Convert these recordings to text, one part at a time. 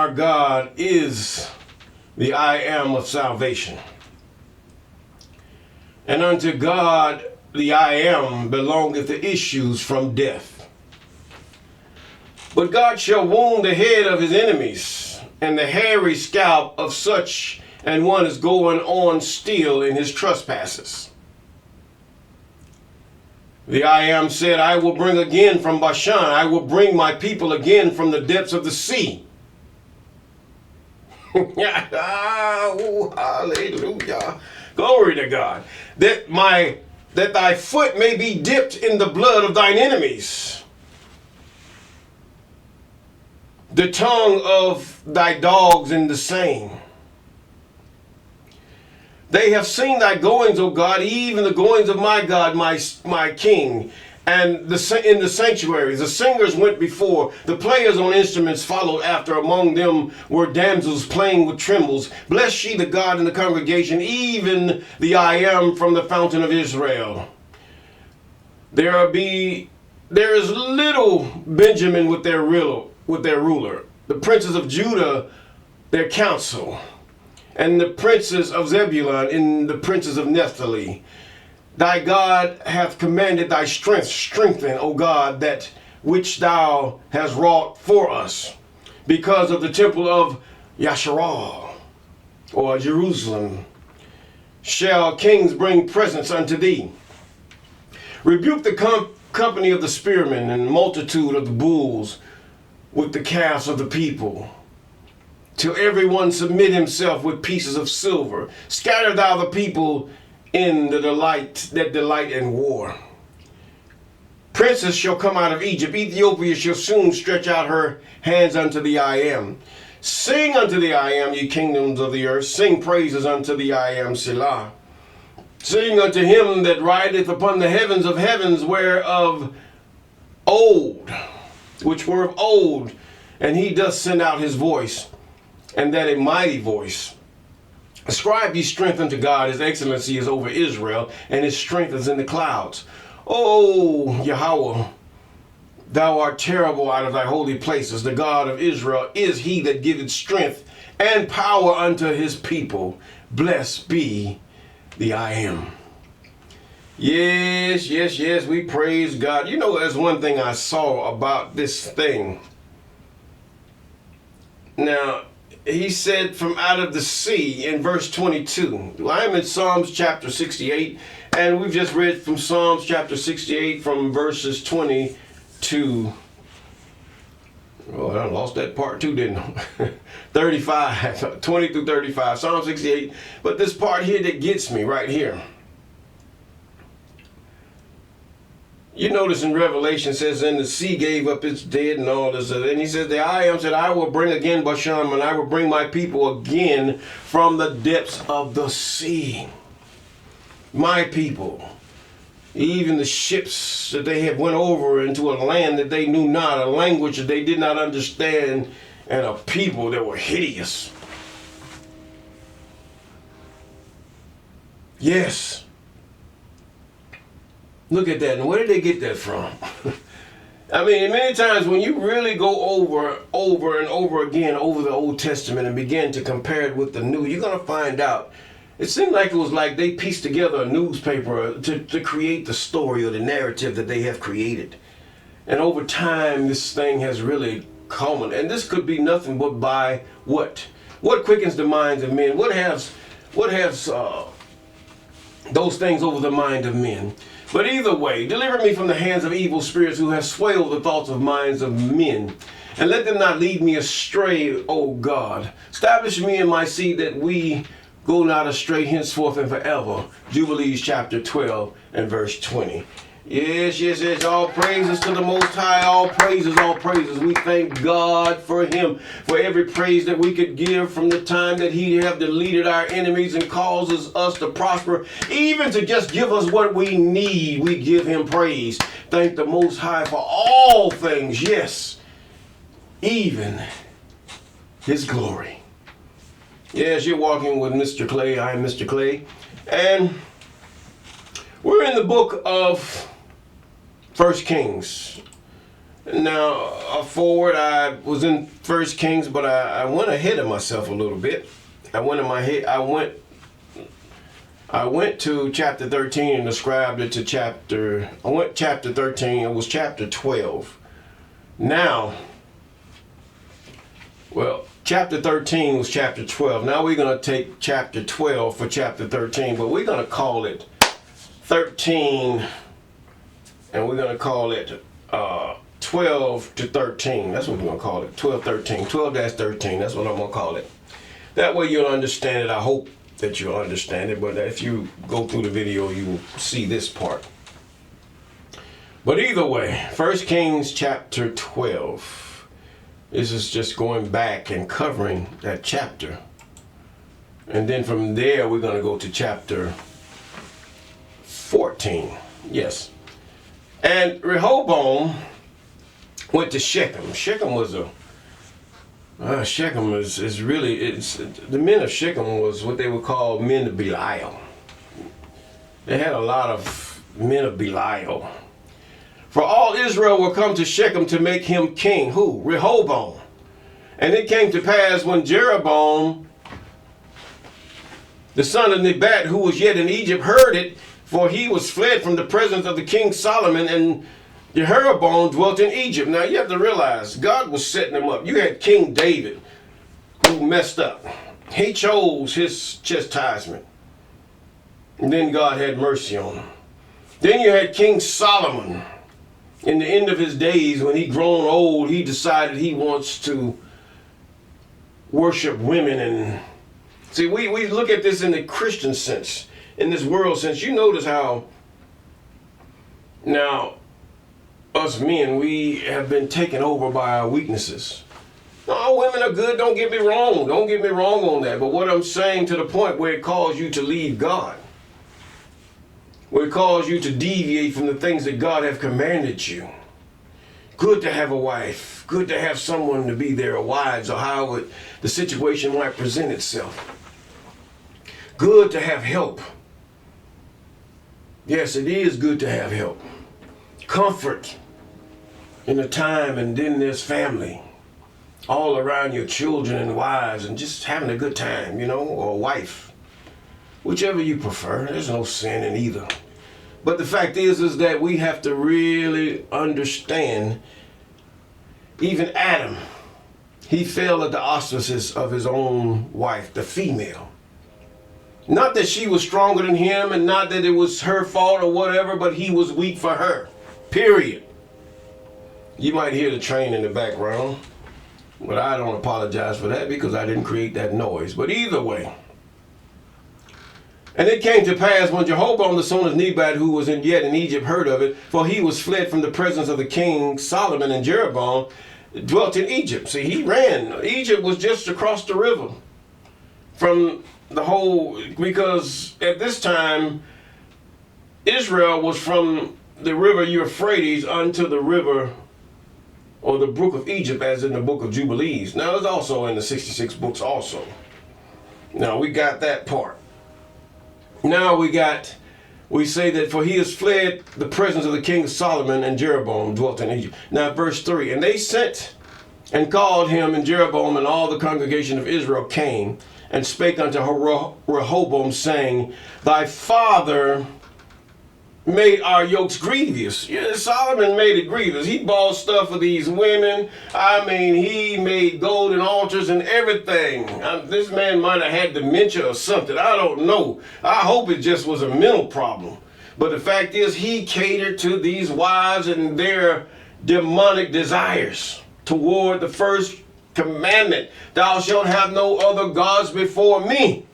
our God is the I am of salvation. And unto God the I am belongeth the issues from death. But God shall wound the head of his enemies, and the hairy scalp of such an one is going on still in his trespasses. The I am said, I will bring again from Bashan, I will bring my people again from the depths of the sea. Oh, hallelujah. Glory to God. That thy foot may be dipped in the blood of thine enemies. The tongue of thy dogs in the same. They have seen thy goings, O God, even the goings of my God, my King. And in the sanctuaries, the singers went before, the players on instruments followed after. Among them were damsels playing with timbrels. Bless ye the God in the congregation, even the I am from the fountain of Israel. There is little Benjamin with their ruler, the princes of Judah their council, and the princes of Zebulun and the princes of Naphtali. Thy God hath commanded thy strength. Strengthen, O God, that which thou hast wrought for us. Because of the temple of Yasharal, or Jerusalem, shall kings bring presents unto thee. Rebuke the company of the spearmen and multitude of the bulls with the calves of the people, till every one submit himself with pieces of silver. Scatter thou the people in the delight in war. Princes shall come out of Egypt. Ethiopia shall soon stretch out her hands unto the I am. Sing unto the I am, ye kingdoms of the earth. Sing praises unto the I am, Selah. Sing unto him that rideth upon the heavens of heavens, which were of old, and he doth send out his voice, and that a mighty voice. Ascribe ye strength unto God, his excellency is over Israel, and his strength is in the clouds. O Yahweh, thou art terrible out of thy holy places. The God of Israel is he that giveth strength and power unto his people. Blessed be the I am. Yes, we praise God. You know, there's one thing I saw about this thing. Now, he said from out of the sea in verse 22. I'm in Psalms chapter 68, and we've just read from Psalms chapter 68 from verses 20 to, I lost that part too, didn't I? 35, 20 through 35, Psalm 68. But this part here that gets me right here. You notice in Revelation says, and the sea gave up its dead and all this. And he says, the I am said, I will bring again Bashan, and I will bring my people again from the depths of the sea. My people, even the ships that they had went over into a land that they knew not, a language that they did not understand, and a people that were hideous. Yes. Look at that. And where did they get that from? I mean, many times when you really go over and over again over the Old Testament and begin to compare it with the New, you're going to find out. It seemed like it was like they pieced together a newspaper to create the story or the narrative that they have created. And over time, this thing has really culminated. And this could be nothing but by what? What quickens the minds of men? What has those things over the mind of men? But either way, deliver me from the hands of evil spirits who have swayed the thoughts of minds of men. And let them not lead me astray, O God. Establish me in my seed that we go not astray henceforth and forever. Jubilees chapter 12 and verse 20. Yes. All praises to the Most High. All praises. We thank God for him, for every praise that we could give from the time that he have deleted our enemies and causes us to prosper, even to just give us what we need. We give him praise. Thank the Most High for all things. Yes, even his glory. Yes, you're walking with Mr. Clay. I'm Mr. Clay. And we're in the book of 1 Kings. Now, forward, I was in First Kings, but I went ahead of myself a little bit. I went in my head. I went to chapter 13 and described it to chapter. I went chapter 13. It was chapter 12. Now, well, chapter 13 was chapter 12. Now we're going to take chapter 12 for chapter 13, but we're going to call it 13, and we're going to call it 12 to 13. That's what we're going to call it. 12-13. 12-13. That's what I'm going to call it. That way you'll understand it. I hope that you'll understand it. But if you go through the video, you will see this part. But either way, 1 Kings chapter 12. This is just going back and covering that chapter. And then from there, we're going to go to chapter 14. Yes. And Rehoboam went to Shechem. Shechem was Shechem is really, it's the men of Shechem was what they would call men of Belial. They had a lot of men of Belial. For all Israel will come to Shechem to make him king. Who? Rehoboam. And it came to pass when Jeroboam, the son of Nebat, who was yet in Egypt, heard it, for he was fled from the presence of the king Solomon, and Jeroboam dwelt in Egypt. Now you have to realize, God was setting him up. You had King David, who messed up. He chose his chastisement. And then God had mercy on him. Then you had King Solomon. In the end of his days, when he grown old, he decided he wants to worship women. And see, we look at this in the Christian sense, in this world sense. You notice how now us men, we have been taken over by our weaknesses. No, women are good, don't get me wrong. Don't get me wrong on that. But what I'm saying, to the point where it calls you to leave God, where it calls you to deviate from the things that God have commanded you. Good to have a wife. Good to have someone to be there, or wives, or how the situation might present itself. Good to have help. Yes, it is good to have help. Comfort in the time, and then there's family. All around your children and wives, and just having a good time, or a wife. Whichever you prefer, there's no sin in either. But the fact is that we have to really understand, even Adam, he fell at the auspices of his own wife, the female. Not that she was stronger than him, and not that it was her fault or whatever, but he was weak for her, period. You might hear the train in the background, but I don't apologize for that because I didn't create that noise. But either way, and it came to pass when Jeroboam the son of Nebat, who was yet in Egypt, heard of it, for he was fled from the presence of the king Solomon, and Jeroboam dwelt in Egypt. See, he ran. Egypt was just across the river from the whole, because at this time, Israel was from the river Euphrates unto the river, or the brook of Egypt, as in the book of Jubilees. Now, it's also in the 66 books also. Now, we got that part. Now we say that for he has fled the presence of the king Solomon, and Jeroboam dwelt in Egypt. Now verse 3, and they sent and called him, and Jeroboam and all the congregation of Israel came and spake unto Rehoboam, saying, thy father made our yokes grievous. Yeah, Solomon made it grievous. He bought stuff for these women. I mean, he made golden altars and everything. This man might have had dementia or something. I don't know. I hope it just was a mental problem. But the fact is, he catered to these wives and their demonic desires toward the first commandment. Thou shalt have no other gods before me.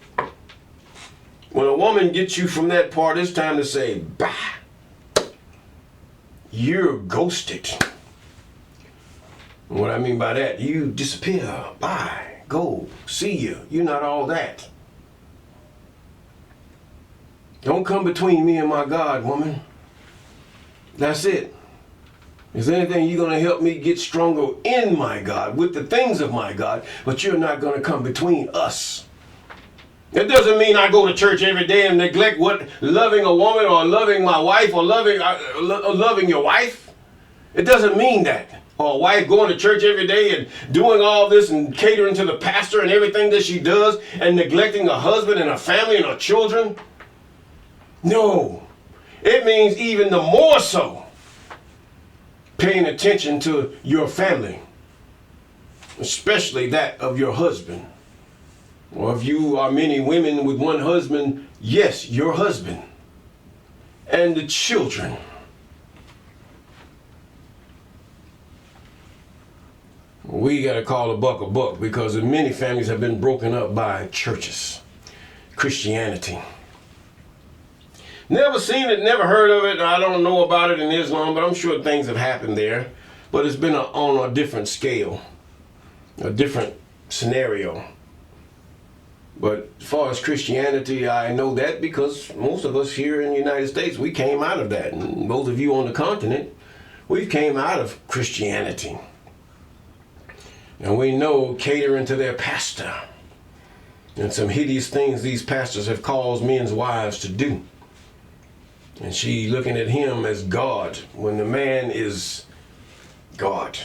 When a woman gets you from that part, it's time to say, bah, you're ghosted. And what I mean by that, you disappear, bye, go, see you. You're not all that. Don't come between me and my God, woman. That's it. Is there anything you're going to help me get stronger in my God, with the things of my God, but you're not going to come between us. It doesn't mean I go to church every day and neglect loving a woman, or loving my wife, or loving your wife. It doesn't mean that. Or a wife going to church every day and doing all this and catering to the pastor and everything that she does and neglecting her husband and her family and her children. No. It means even the more so paying attention to your family, especially that of your husband. Or if you are many women with one husband, yes, your husband and the children. We got to call a buck because many families have been broken up by churches, Christianity. Never seen it, never heard of it. I don't know about it in Islam, but I'm sure things have happened there. But it's been on a different scale, a different scenario. But as far as Christianity, I know that because most of us here in the United States, we came out of that. And those of you on the continent, we came out of Christianity. And we know catering to their pastor and some hideous things these pastors have caused men's wives to do. And she looking at him as God when the man is God.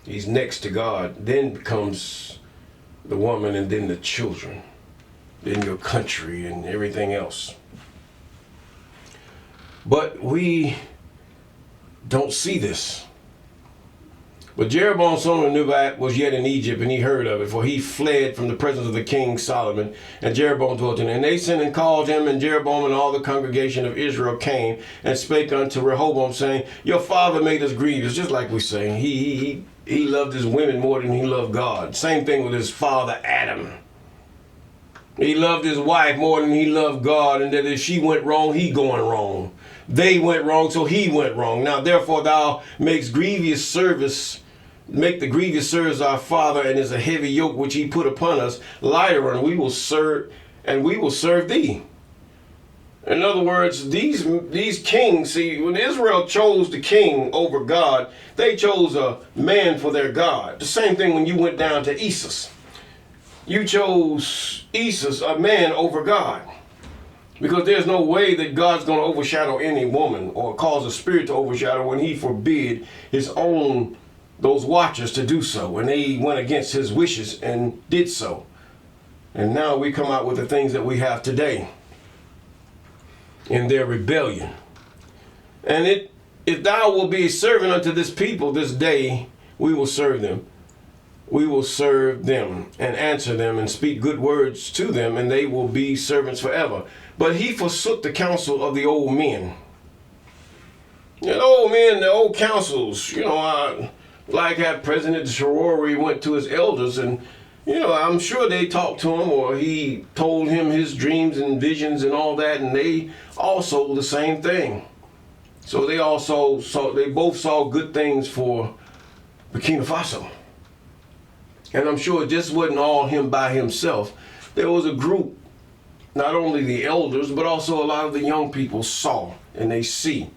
He's next to God. Then comes the woman and then the children. Then your country and everything else. But we don't see this. But Jeroboam son of Nebat was yet in Egypt, and he heard of it, for he fled from the presence of the king Solomon, and Jeroboam dwelt in it. And they sent and called him, and Jeroboam and all the congregation of Israel came and spake unto Rehoboam, saying, your father made us grievous, just like we say. He loved his women more than he loved God. Same thing with his father Adam. He loved his wife more than he loved God, and that if she went wrong, he going wrong. They went wrong, so he went wrong. Now therefore thou make the grievous service our father, and is a heavy yoke which he put upon us lighter, and we will serve thee. In other words, these kings, see, when Israel chose the king over God, they chose a man for their God. The same thing when you went down to Isis. You chose Isis, a man, over God. Because there's no way that God's going to overshadow any woman or cause a spirit to overshadow when he forbid his own, those watchers to do so. And they went against his wishes and did so. And now we come out with the things that we have today in their rebellion. And if thou will be a servant unto this people this day, we will serve them. We will serve them and answer them and speak good words to them, and they will be servants forever. But he forsook the counsel of the old men. And old men, the old councils, like how President Sharori went to his elders, and I'm sure they talked to him, or he told him his dreams and visions and all that, and they also the same thing. So they both saw good things for Burkina Faso. And I'm sure it just wasn't all him by himself. There was a group, not only the elders, but also a lot of the young people saw and they see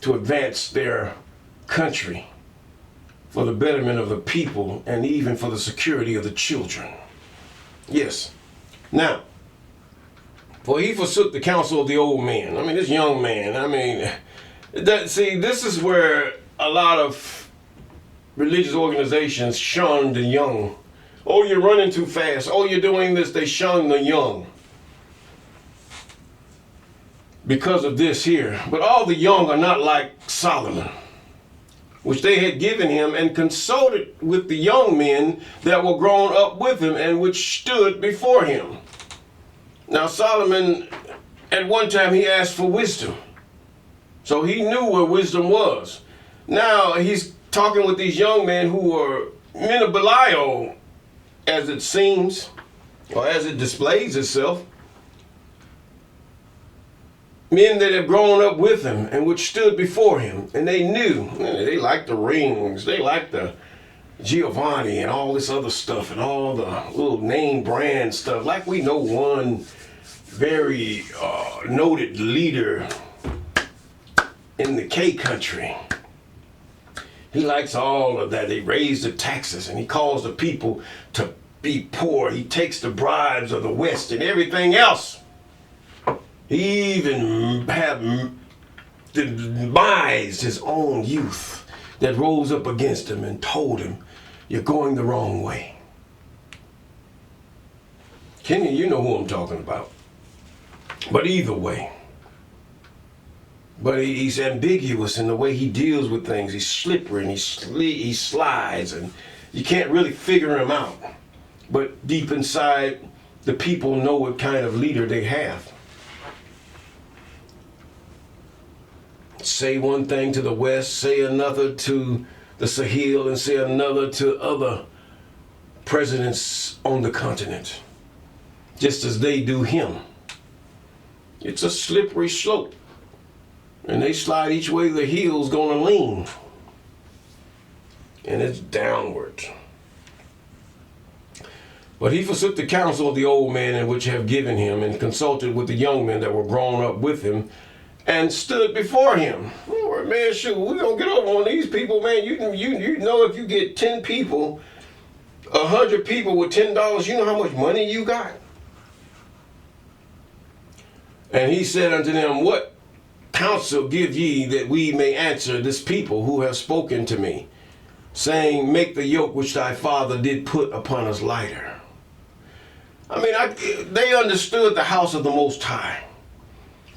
to advance their country for the betterment of the people and even for the security of the children. Yes. Now, for he forsook the counsel of the old man. This young man, this is where a lot of religious organizations shun the young. Oh, you're running too fast. Oh, you're doing this. They shun the young because of this here. But all the young are not like Solomon, which they had given him and consulted with the young men that were grown up with him and which stood before him. Now Solomon, at one time he asked for wisdom. So he knew where wisdom was. Now he's talking with these young men who are men of Belial, as it seems, or as it displays itself. Men that have grown up with him and which stood before him, and they knew. They liked the rings, they liked the Giovanni and all this other stuff and all the little name brand stuff. Like we know one very noted leader in the K country. He likes all of that. They raise the taxes and he calls the people to be poor. He takes the bribes of the West and everything else. He even have despised his own youth that rose up against him and told him, you're going the wrong way. Kenya, you know who I'm talking about. But either way, but he's ambiguous in the way he deals with things. He's slippery and he slides, and you can't really figure him out. But deep inside, the people know what kind of leader they have. Say one thing to the west, say another to the Sahel, and say another to other presidents on the continent, just as they do him. It's a slippery slope, and they slide each way the heel's gonna lean, and it's downward. But he forsook the counsel of the old man in which have given him, and consulted with the young men that were grown up with him, and stood before him. Oh, man, shoot, we're gonna get over on these people, man. You know, if you get 10 people, 100 people with $10, you know how much money you got? And he said unto them, what counsel give ye that we may answer this people who have spoken to me, saying, make the yoke which thy father did put upon us lighter? I mean, they understood the house of the Most High.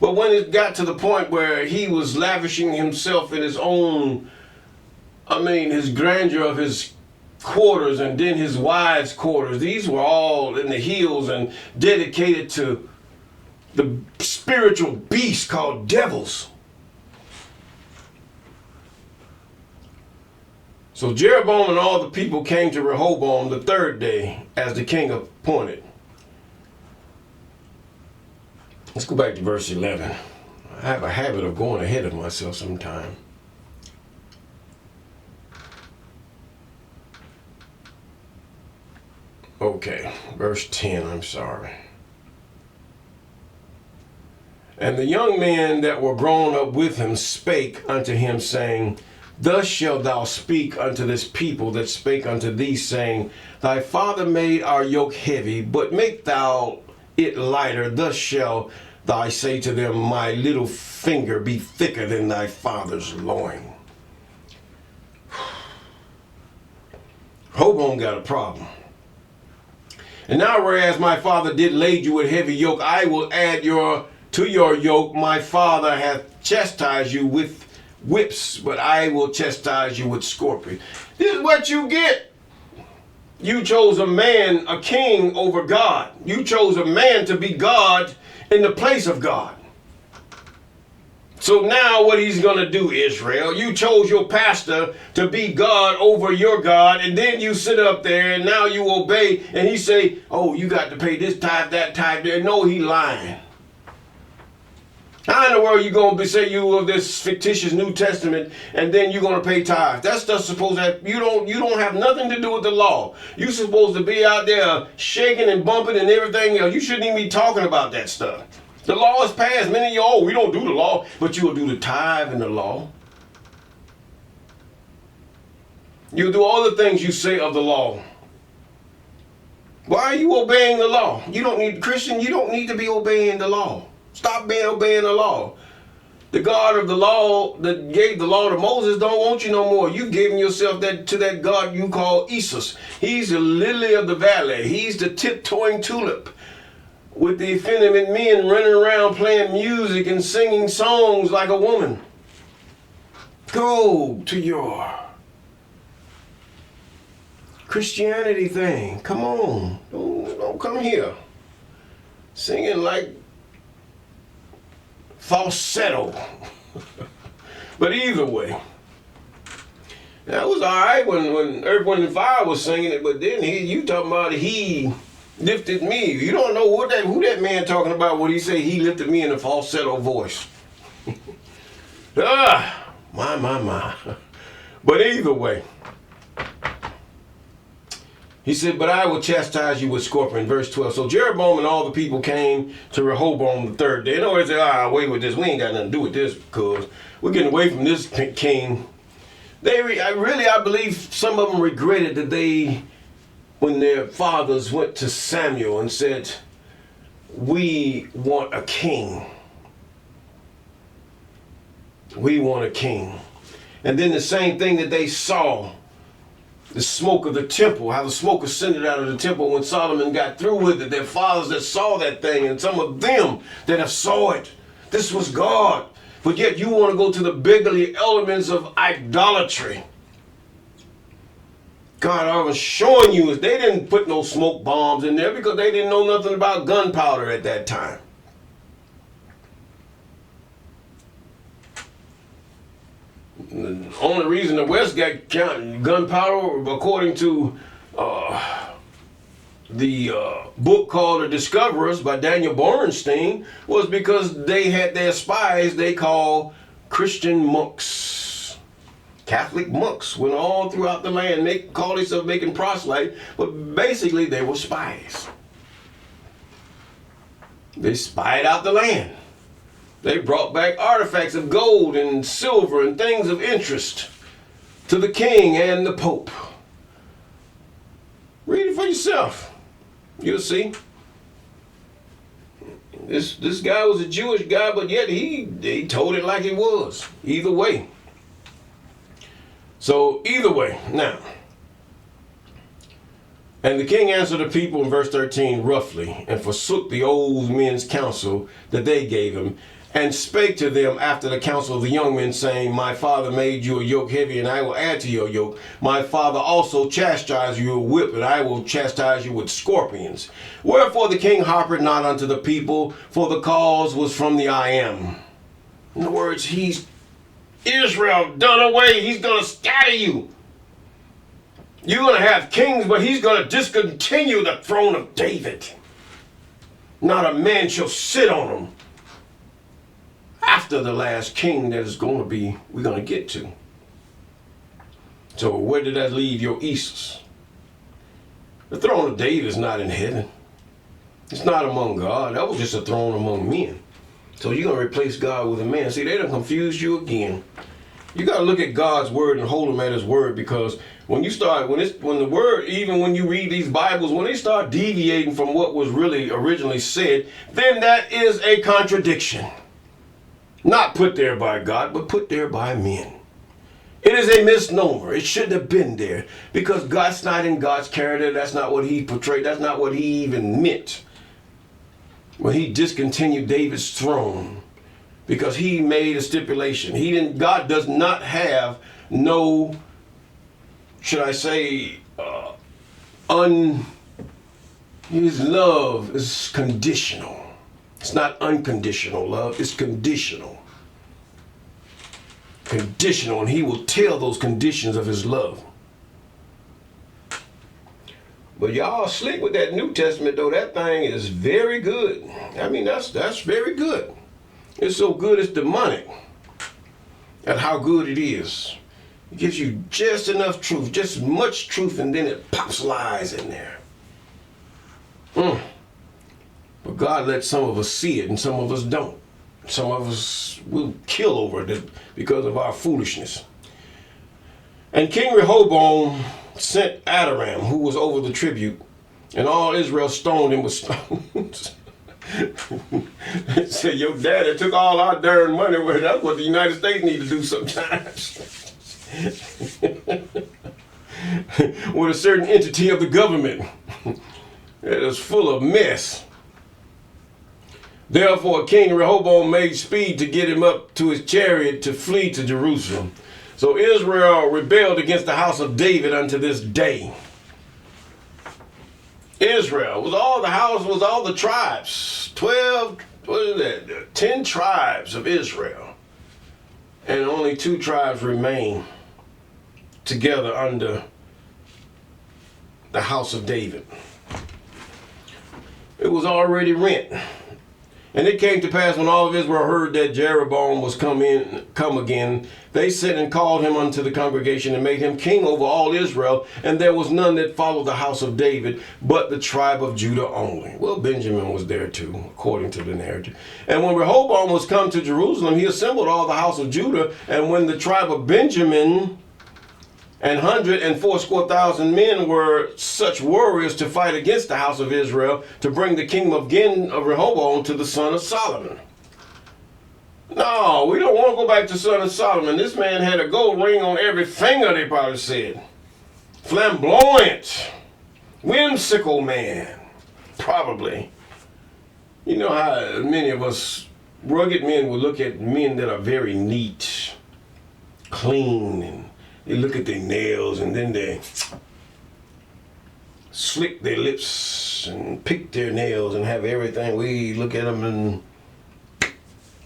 But when it got to the point where he was lavishing himself in his own, his grandeur of his quarters, and then his wives' quarters, these were all in the hills and dedicated to the spiritual beast called devils. So Jeroboam and all the people came to Rehoboam the third day as the king appointed. Let's go back to verse 11. I have a habit of going ahead of myself sometime. Okay, verse 10, I'm sorry. And the young men that were grown up with him spake unto him, saying, thus shalt thou speak unto this people that spake unto thee, saying, thy father made our yoke heavy, but make thou it lighter. Thus shall thou say to them, my little finger be thicker than thy father's loin. Rehoboam got a problem. And now whereas my father did lade you with heavy yoke, I will add to your yoke. My father hath chastised you with whips, but I will chastise you with scorpions. This is what you get. You chose a man, a king, over God. You chose a man to be God in the place of God. So now what he's going to do, Israel, you chose your pastor to be God over your God, and then you sit up there and now you obey, and he say, oh, you got to pay this tithe, that tithe there. No, he lying. How in the world you going to say you of this fictitious New Testament and then you're going to pay tithe? That stuff's supposed to have, you don't have nothing to do with the law. You're supposed to be out there shaking and bumping and everything else. You shouldn't even be talking about that stuff. The law is passed. Many of you, oh, we don't do the law, but you will do the tithe in the law. You'll do all the things you say of the law. Why are you obeying the law? You don't need, Christian, you don't need to be obeying the law. Stop obeying the law. The God of the law that gave the law to Moses don't want you no more. You've given yourself to that God you call Isis. He's the lily of the valley. He's the tiptoeing tulip with the effeminate men running around playing music and singing songs like a woman. Go to your Christianity thing. Come on. Don't come here singing like falsetto. But either way, that was all right when Earth, Wind and Fire was singing it, but then you talking about he lifted me. You don't know who that man talking about when he say he lifted me in a falsetto voice. My. But either way, he said, but I will chastise you with scorpion. Verse 12. So Jeroboam and all the people came to Rehoboam the third day. In other words, they said, away with this. We ain't got nothing to do with this because we're getting away from this king. I believe some of them regretted that when their fathers went to Samuel and said, we want a king. We want a king. And then the same thing that they saw, the smoke of the temple, how the smoke ascended out of the temple when Solomon got through with it. Their fathers that saw that thing, and some of them that have saw it. This was God. But yet you want to go to the beggarly elements of idolatry. God, I was showing you is they didn't put no smoke bombs in there because they didn't know nothing about gunpowder at that time. The only reason the West got gunpowder, according to the book called The Discoverers by Daniel Borenstein, was because they had their spies they call Christian monks. Catholic monks went all throughout the land. They called themselves making proselyte, but basically they were spies. They spied out the land. They brought back artifacts of gold and silver and things of interest to the king and the pope. Read it for yourself. You'll see. This guy was a Jewish guy, but yet he told it like it was. Either way. So either way, now. And the king answered the people in verse 13 roughly, and forsook the old men's counsel that they gave him, and spake to them after the counsel of the young men, saying, My father made you a yoke heavy, and I will add to your yoke. My father also chastised you with a whip, and I will chastise you with scorpions. Wherefore the king harped not unto the people, for the cause was from the I am. In other words, he's Israel done away. He's going to scatter you. You're going to have kings, but he's going to discontinue the throne of David. Not a man shall sit on him. After the last king that is going to be, we're going to get to. So where did that leave your Easters? The throne of David is not in heaven. It's not among God. That was just a throne among men. So you're going to replace God with a man. See, they done confused you again. You got to look at God's word and hold him at his word, because when you start, when the word, even when you read these Bibles, when they start deviating from what was really originally said, then that is a contradiction. Not put there by God, but put there by men. It is a misnomer. It shouldn't have been there, because God's not in God's character. That's not what he portrayed. That's not what he even meant when he discontinued David's throne, because he made a stipulation. God does not have no, should I say, his love is conditional. It's not unconditional love, it's conditional. Conditional, and he will tell those conditions of his love. But y'all slick with that New Testament, though. That thing is very good. I mean, that's very good. It's so good it's demonic at how good it is. It gives you just enough truth, just much truth, and then it pops lies in there. But God lets some of us see it and some of us don't. Some of us will kill over it because of our foolishness. And King Rehoboam sent Adoram, who was over the tribute, and all Israel stoned him with stones. Say, your daddy took all our darn money. Well, that's what the United States need to do sometimes. With a certain entity of the government that is full of mess. Therefore, King Rehoboam made speed to get him up to his chariot to flee to Jerusalem. So Israel rebelled against the house of David unto this day. Israel was all the tribes, 10 tribes of Israel. And only 2 tribes remain together under the house of David. It was already rent. And it came to pass when all of Israel heard that Jeroboam was come again, they sent and called him unto the congregation and made him king over all Israel. And there was none that followed the house of David, but the tribe of Judah only. Well, Benjamin was there too, according to the narrative. And when Rehoboam was come to Jerusalem, he assembled all the house of Judah. And when the tribe of Benjamin and 180,000 men were such warriors to fight against the house of Israel, to bring the kingdom again of Rehoboam to the son of Solomon. No, we don't want to go back to Son of Solomon. This man had a gold ring on every finger, they probably said. Flamboyant. Whimsical man. Probably. You know how many of us rugged men will look at men that are very neat, clean, and they look at their nails and then they slick their lips and pick their nails and have everything. We look at them and,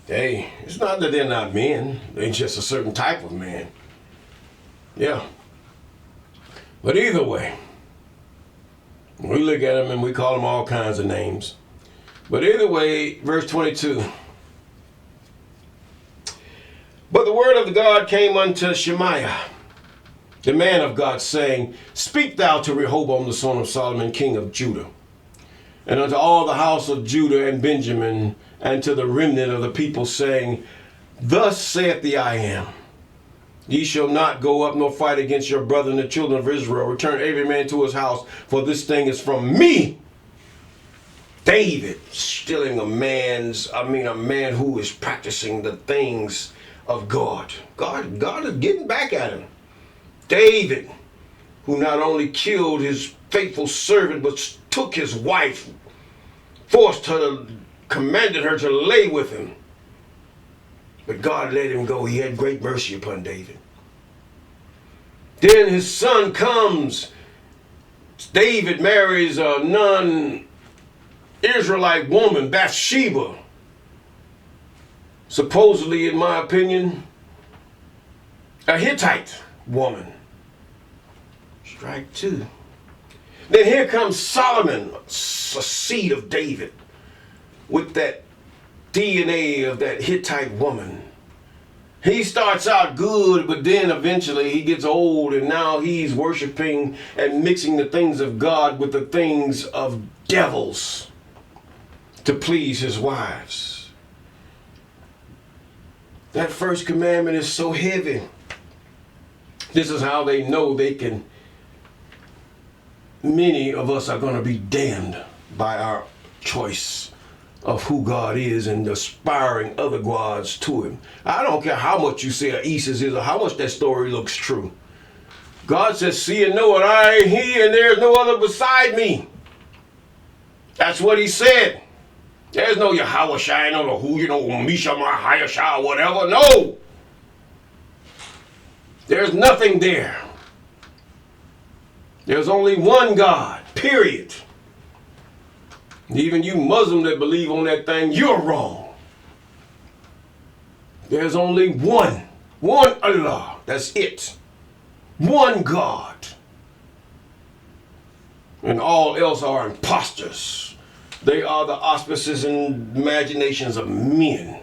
hey, it's not that they're not men. They're just a certain type of man. Yeah. But either way, we look at them and we call them all kinds of names. But either way, verse 22. But the word of the God came unto Shemaiah, the man of God, saying, Speak thou to Rehoboam the son of Solomon, king of Judah, and unto all the house of Judah and Benjamin, and to the remnant of the people, saying, Thus saith the I am, Ye shall not go up nor fight against your brethren, the children of Israel. Return every man to his house, for this thing is from me. David stealing a man who is practicing the things of God. God is getting back at him. David, who not only killed his faithful servant, but took his wife, commanded her to lay with him. But God let him go. He had great mercy upon David. Then his son comes. David marries a non-Israelite woman, Bathsheba. Supposedly, in my opinion, a Hittite woman. Strike two. Then here comes Solomon, a seed of David, with that DNA of that Hittite woman. He starts out good, but then eventually he gets old, and now he's worshiping and mixing the things of God with the things of devils to please his wives. That first commandment is so heavy. This is how they know many of us are going to be damned by our choice of who God is and aspiring other gods to him. I don't care how much you say Isis is or how much that story looks true. God says, see and know it, I am he and there is no other beside me. That's what he said. There's no Yahweh Shai, no who, Misha, Mahayashah, whatever. No. There's nothing there. There's only one God, period. Even you Muslim that believe on that thing, you're wrong. There's only one Allah. That's it. One God. And all else are imposters. They are the auspices and imaginations of men.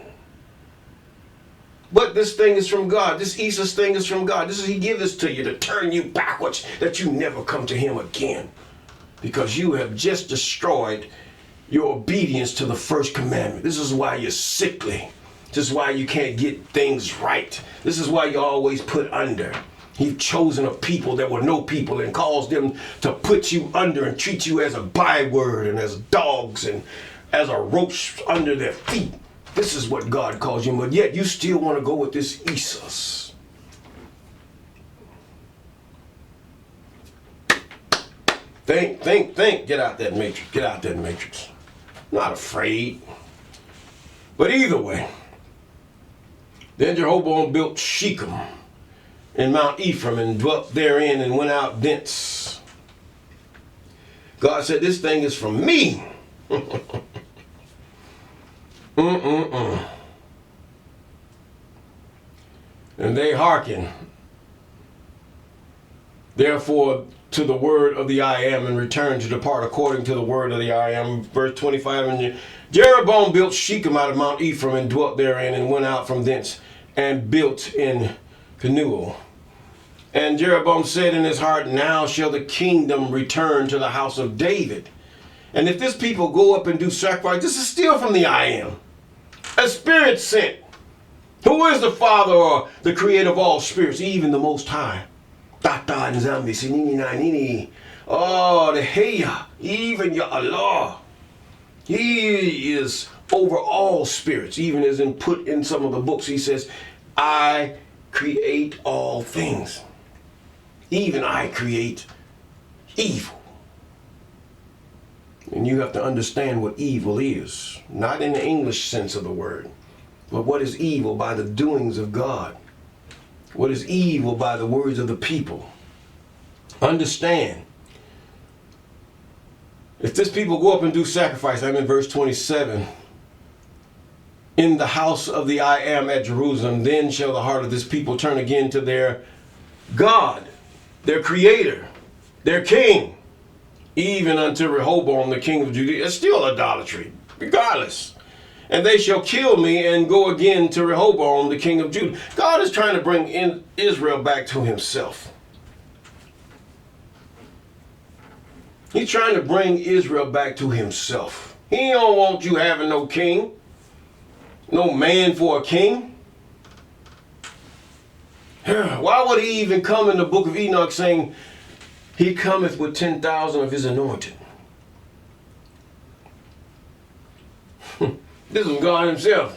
But this thing is from God. This Isis thing is from God. He gives this to you to turn you backwards, that you never come to him again. Because you have just destroyed your obedience to the first commandment. This is why you're sickly. This is why you can't get things right. This is why you're always put under. He's chosen a people that were no people and caused them to put you under and treat you as a byword and as dogs and as a roach under their feet. This is what God calls you, but yet you still want to go with this Isis. Think. Get out that matrix. Not afraid. But either way, then Jeroboam built Shechem in Mount Ephraim and dwelt therein and went out thence. God said, this thing is from me. And they hearken, therefore, to the word of the I am, and return to depart according to the word of the I am. Verse 25, and Jeroboam built Shechem out of Mount Ephraim and dwelt therein and went out from thence and built in Penuel. And Jeroboam said in his heart, now shall the kingdom return to the house of David. And if this people go up and do sacrifice, this is still from the I am. A spirit sent. Who is the Father or the creator of all spirits, even the Most High? Tata and Zambi, Sinini Nanini. Oh, the Heya, even Ya Allah. He is over all spirits, even as in put in some of the books, he says, I create all things. Even I create evil. And you have to understand what evil is, not in the English sense of the word, but what is evil by the doings of God. What is evil by the words of the people. Understand, if this people go up and do sacrifice, I'm in verse 27, in the house of the I am at Jerusalem, then shall the heart of this people turn again to their God, their creator, their king, even unto Rehoboam, the king of Judea. It's still idolatry, regardless. And they shall kill me and go again to Rehoboam, the king of Judah. God is trying to bring in Israel back to himself. He's trying to bring Israel back to himself. He don't want you having no king, no man for a king. Why would he even come in the book of Enoch saying, he cometh with 10,000 of his anointed? This is God himself.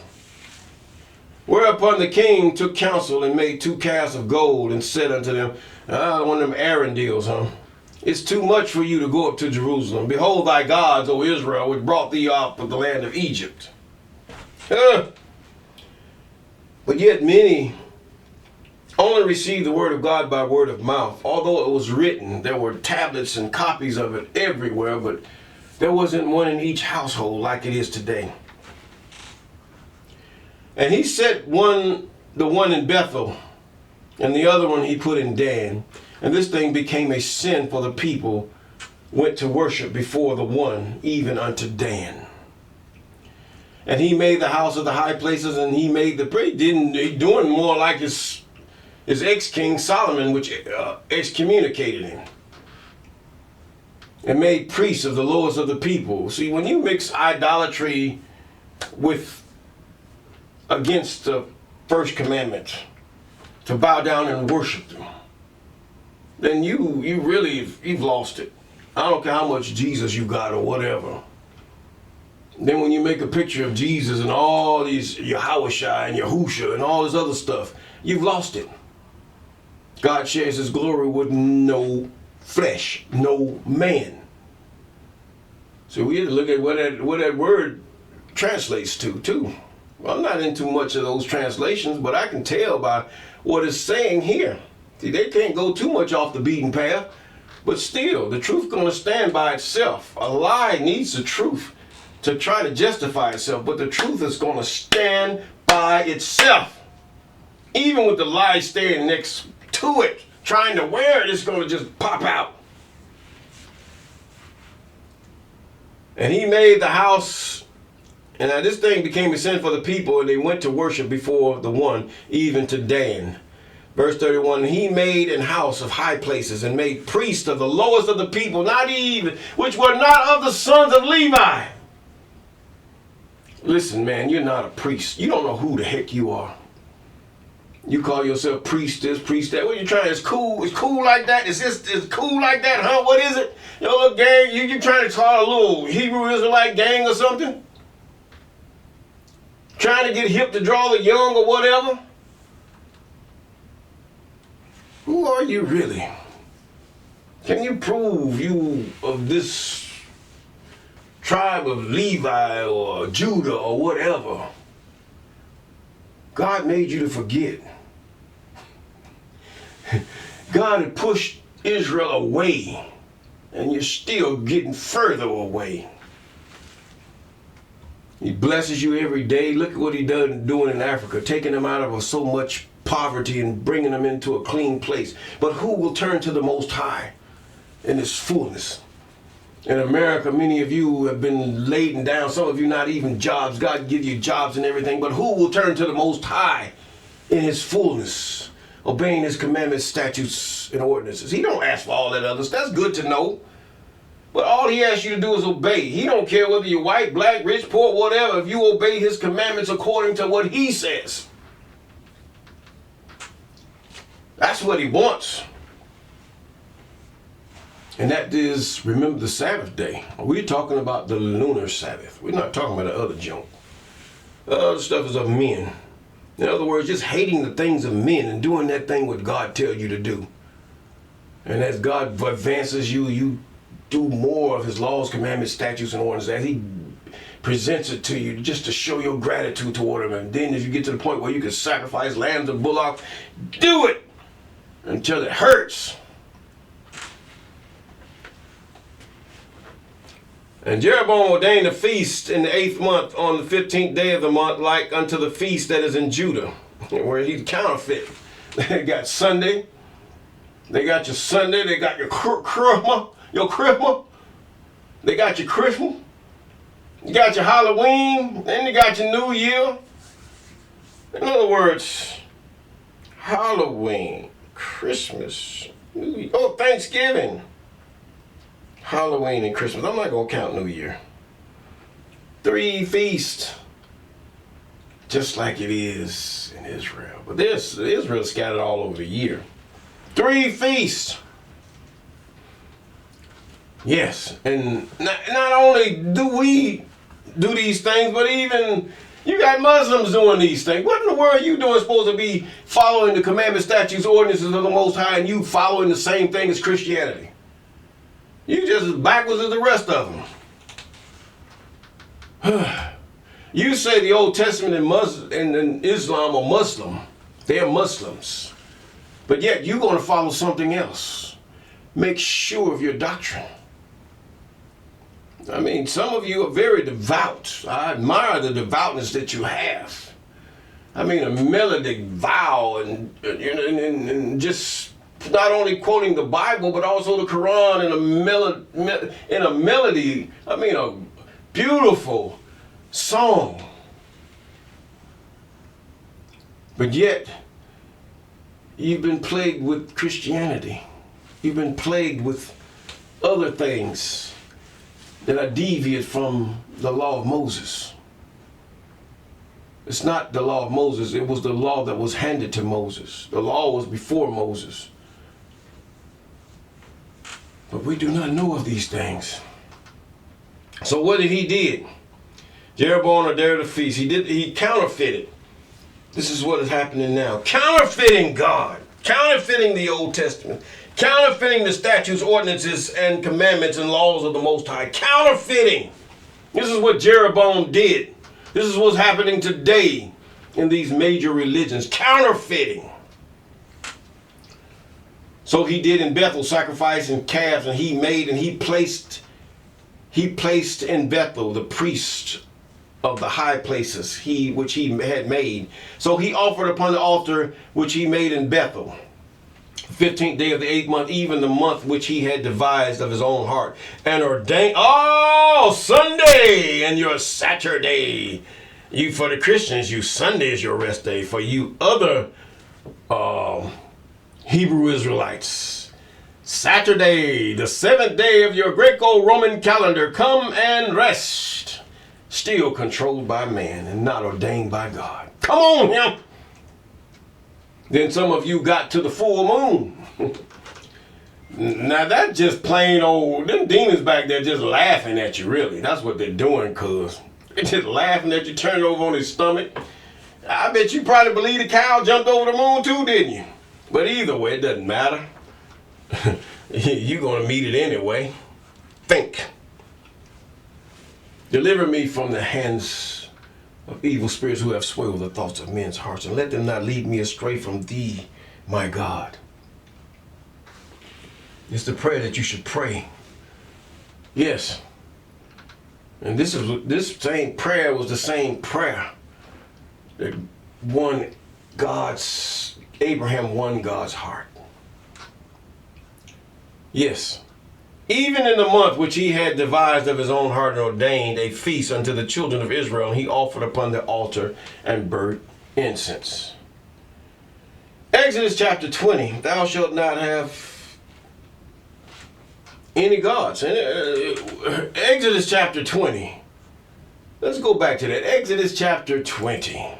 Whereupon the king took counsel and made 2 calves of gold and said unto them, one of them Aaron deals, huh? It's too much for you to go up to Jerusalem. Behold thy gods, O Israel, which brought thee up of the land of Egypt. But yet many only received the word of God by word of mouth. Although it was written, there were tablets and copies of it everywhere, but there wasn't one in each household like it is today. And he set the one in Bethel, and the other one he put in Dan. And this thing became a sin, for the people went to worship before the one, even unto Dan. And he made the house of the high places, and he made the priest. He doing more like his ex-king Solomon, which excommunicated him. And made priests of the lowest of the people. See, when you mix idolatry against the first commandment, to bow down and worship them, then you've lost it. I don't care how much Jesus you got or whatever. Then when you make a picture of Jesus and all these Yahushua and Yahusha and all this other stuff, you've lost it. God shares his glory with no flesh, no man. So we have to look at what that word translates to too. Well, I'm not into much of those translations, but I can tell by what it's saying here. See, they can't go too much off the beaten path, but still, the truth going to stand by itself. A lie needs the truth to try to justify itself, but the truth is going to stand by itself. Even with the lie staying next to it, trying to wear it, it's going to just pop out. And he made the house, and now this thing became a sin for the people, and they went to worship before the one, even to Dan. Verse 31, he made an house of high places and made priests of the lowest of the people, not even, which were not of the sons of Levi. Listen, man, you're not a priest. You don't know who the heck you are. You call yourself priest this, priest that. What are you trying? It's cool like that? It's cool like that, huh? What is it? Your little gang, you trying to start a little Hebrew Israelite gang or something? Trying to get hip to draw the young or whatever? Who are you really? Can you prove you of this tribe of Levi or Judah or whatever? God made you to forget. God had pushed Israel away, and you're still getting further away. He blesses you every day. Look at what he doing in Africa, taking them out of so much poverty and bringing them into a clean place. But who will turn to the Most High in his fullness? In America, many of you have been laden down. Some of you not even jobs. God give you jobs and everything. But who will turn to the Most High in his fullness, obeying his commandments, statutes, and ordinances? He don't ask for all that other stuff. That's good to know. But all he asks you to do is obey. He don't care whether you're white, black, rich, poor, whatever. If you obey his commandments according to what he says. That's what he wants. And that is, remember the Sabbath day. We're talking about the lunar Sabbath. We're not talking about the other junk. The other stuff is of men. In other words, just hating the things of men and doing that thing what God tells you to do. And as God advances you, you do more of his laws, commandments, statutes, and ordinances as he presents it to you just to show your gratitude toward him. And then if you get to the point where you can sacrifice lambs and bullocks, do it until it hurts. And Jeroboam ordained a feast in the 8th month on the 15th day of the month, like unto the feast that is in Judah, where he counterfeit. They got Sunday. They got your Sunday. They got your Christmas. They got your Christmas. You got your Halloween. Then you got your New Year. In other words, Halloween, Christmas, New Year. Oh, Thanksgiving. Halloween and Christmas. I'm not going to count New Year. 3 feasts. Just like it is in Israel. But Israel scattered all over the year. 3 feasts. Yes. And not only do we do these things, but even you got Muslims doing these things. What in the world are you doing supposed to be following the commandments, statutes, ordinances of the Most High, and you following the same thing as Christianity? You just as backwards as the rest of them. You say the Old Testament and Islam are Muslim. They're Muslims. But yet you're going to follow something else. Make sure of your doctrine. I mean, some of you are very devout. I admire the devoutness that you have. I mean, a melodic vow and just not only quoting the Bible, but also the Quran in a melody. I mean, a beautiful song. But yet, you've been plagued with Christianity. You've been plagued with other things that are deviant from the law of Moses. It's not the law of Moses. It was the law that was handed to Moses. The law was before Moses. But we do not know of these things. So what did he do? Jeroboam ordained a feast. He counterfeited. This is what is happening now. Counterfeiting God. Counterfeiting the Old Testament. Counterfeiting the statutes, ordinances, and commandments and laws of the Most High. Counterfeiting. This is what Jeroboam did. This is what's happening today in these major religions. Counterfeiting. So he did in Bethel, sacrificing calves, and he placed in Bethel the priest of the high places, which he had made. So he offered upon the altar which he made in Bethel, 15th day of the 8th month, even the month which he had devised of his own heart, and ordained, Sunday and your Saturday. You, for the Christians, you Sunday is your rest day. For you other Hebrew Israelites, Saturday, the 7th day of your Greco-Roman calendar, come and rest. Still controlled by man and not ordained by God. Come on now. Then some of you got to the full moon. Now that's just plain old, them demons back there just laughing at you, really. That's what they're doing, cuz. They're just laughing at you, turning over on his stomach. I bet you probably believe the cow jumped over the moon too, didn't you? But either way, it doesn't matter. You're going to meet it anyway. Think. Deliver me from the hands of evil spirits who have swayed the thoughts of men's hearts, and let them not lead me astray from thee, my God. It's the prayer that you should pray. Yes. And this same prayer was the same prayer that Abraham won God's heart. Yes. Even in the month which he had devised of his own heart and ordained a feast unto the children of Israel, and he offered upon the altar and burnt incense. Exodus chapter 20, thou shalt not have any gods. Exodus chapter 20. Let's go back to that. Exodus chapter 20.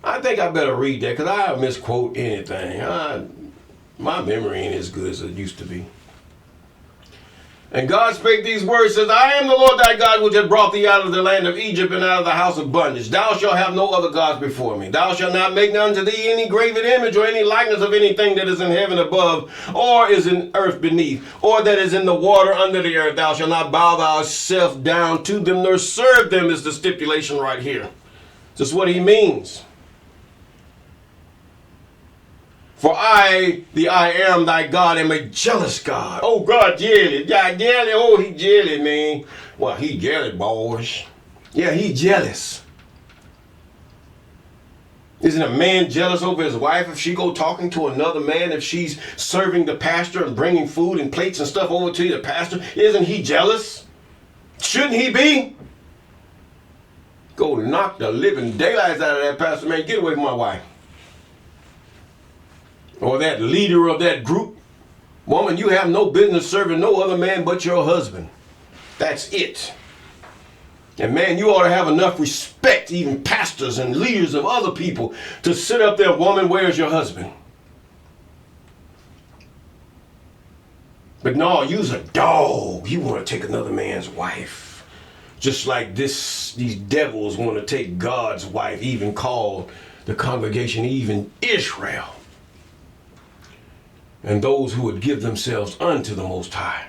I think I better read that because I misquote anything. My memory ain't as good as it used to be. And God spake these words, says, I am the Lord thy God, which hath brought thee out of the land of Egypt and out of the house of bondage. Thou shalt have no other gods before me. Thou shalt not make unto thee any graven image or any likeness of anything that is in heaven above, or is in earth beneath, or that is in the water under the earth. Thou shalt not bow thyself down to them, nor serve them, is the stipulation right here. This is what he means. For I, the I am thy God, am a jealous God. Oh, God jelly. God jelly. Oh, he jelly, man. Well, he jelly, boys. Yeah, he jealous. Isn't a man jealous over his wife if she go talking to another man, if she's serving the pastor and bringing food and plates and stuff over to the pastor? Isn't he jealous? Shouldn't he be? Go knock the living daylights out of that pastor, man. Get away from my wife. Or that leader of that group. Woman, you have no business serving no other man but your husband. That's it. And man, you ought to have enough respect, even pastors and leaders of other people, to sit up there, woman, where's your husband? But no, you's a dog. You want to take another man's wife. Just like these devils want to take God's wife, even called the congregation, even Israel. And those who would give themselves unto the Most High.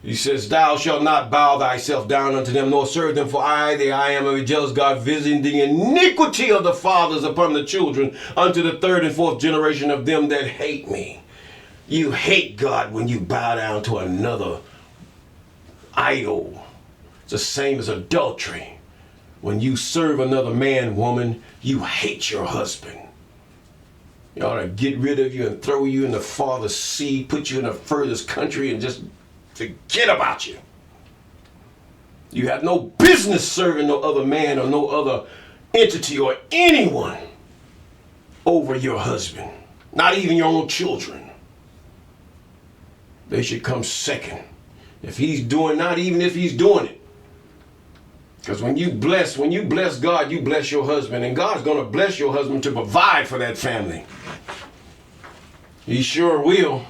He says, thou shalt not bow thyself down unto them, nor serve them, for I, the I am a jealous God, visiting the iniquity of the fathers upon the children, unto the third and fourth generation of them that hate me. You hate God when you bow down to another idol. It's the same as adultery. When you serve another man, woman, you hate your husband. You ought to get rid of you and throw you in the farthest sea, put you in the furthest country, and just forget about you. You have no business serving no other man or no other entity or anyone over your husband. Not even your own children. They should come second. If he's doing, not even if he's doing it. Because when you bless God, you bless your husband. And God's going to bless your husband to provide for that family. He sure will.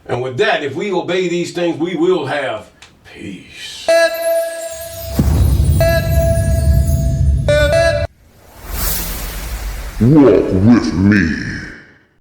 And with that, if we obey these things, we will have peace. Walk with me.